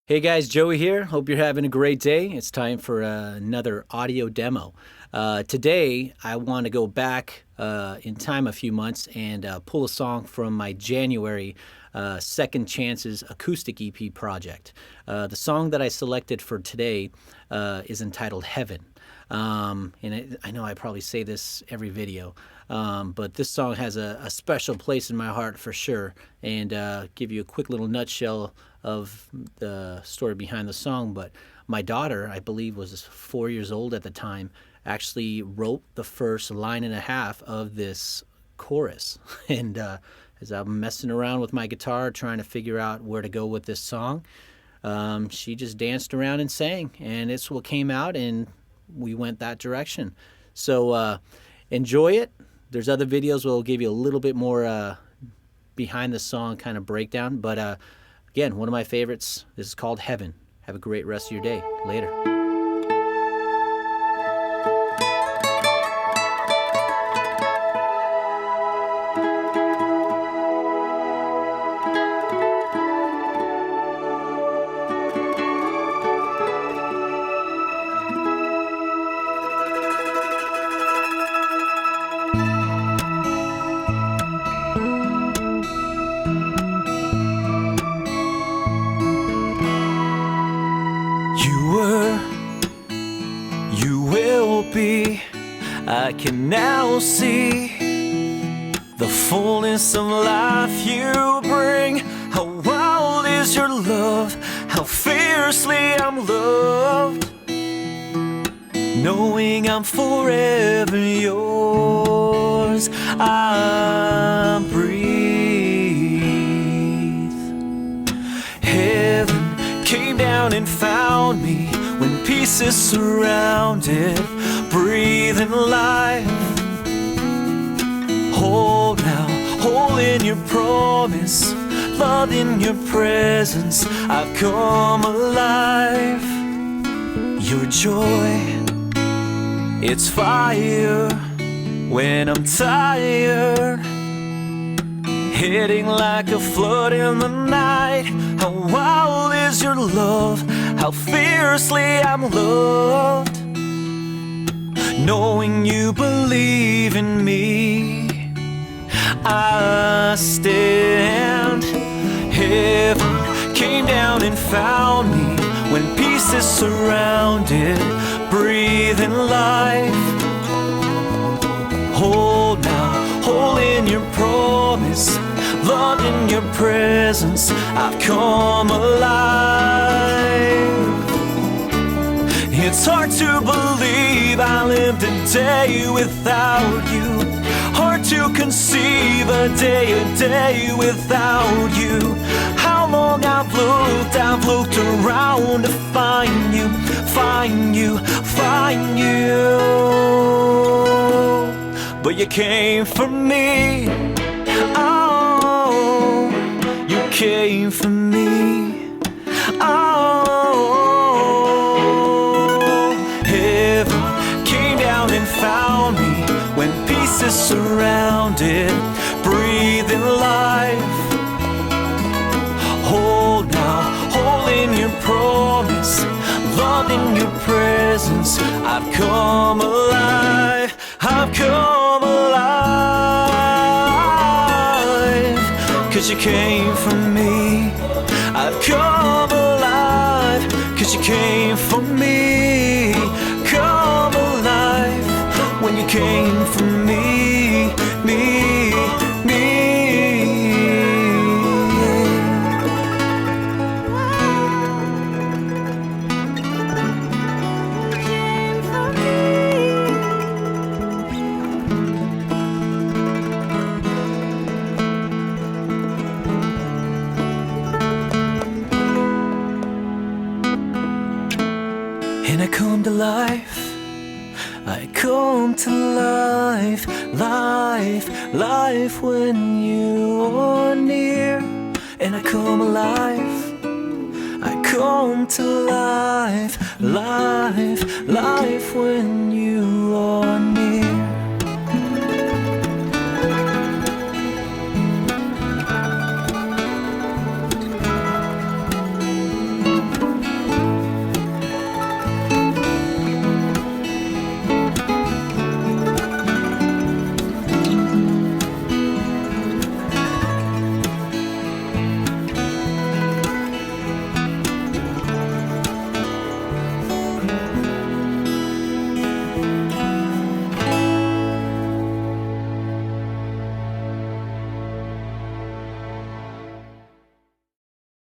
Hey guys, Joey here. Hope you're having a great day. It's time for another audio demo. Today, I want to go back in time a few months and pull a song from my January Second Chances Acoustic EP project. The song that I selected for today is entitled Heaven. I know I probably say this every video, but this song has a special place in my heart for sure. And give you a quick little nutshell of the story behind the song. But my daughter, I believe was 4 years old at the time, actually wrote the first line and a half of this chorus. And as I'm messing around with my guitar trying to figure out where to go with this song, she just danced around and sang, and it's what came out, and we went that direction. So enjoy it. There's other videos where I'll give you a little bit more behind the song kind of breakdown, but again, one of my favorites. This is called Heaven. Have a great rest of your day. Later. You will be, I can now see the fullness of life you bring. How wild is your love, how fiercely I'm loved, knowing I'm forever yours. I breathe. Heaven came down and found me when peace is surrounded, breathing life. Hold now, hold in your promise, love in your presence, I've come alive. Your joy, it's fire when I'm tired, hitting like a flood in the night. How wild is your love, how fiercely I'm loved, knowing you believe in me. I stand. Heaven came down and found me when peace is surrounded, breathing life. Hold now, hold in your promise, love in your presence, I've come alive. It's hard to believe I lived a day without you, hard to conceive a day without you. How long I've looked around to find you, find you, find you. But you came for me, oh, you came for me, oh. Heaven came down and found me when peace is surrounded, breathing life. Hold now, hold in your promise, love in your presence, I've come alive, I've come alive. 'Cause you came for me, I've come alive. 'Cause you came for me, come alive. When you came for me, me. And I come to life, I come to life, life, life when you are near. And I come alive, I come to life, life, life when you are near.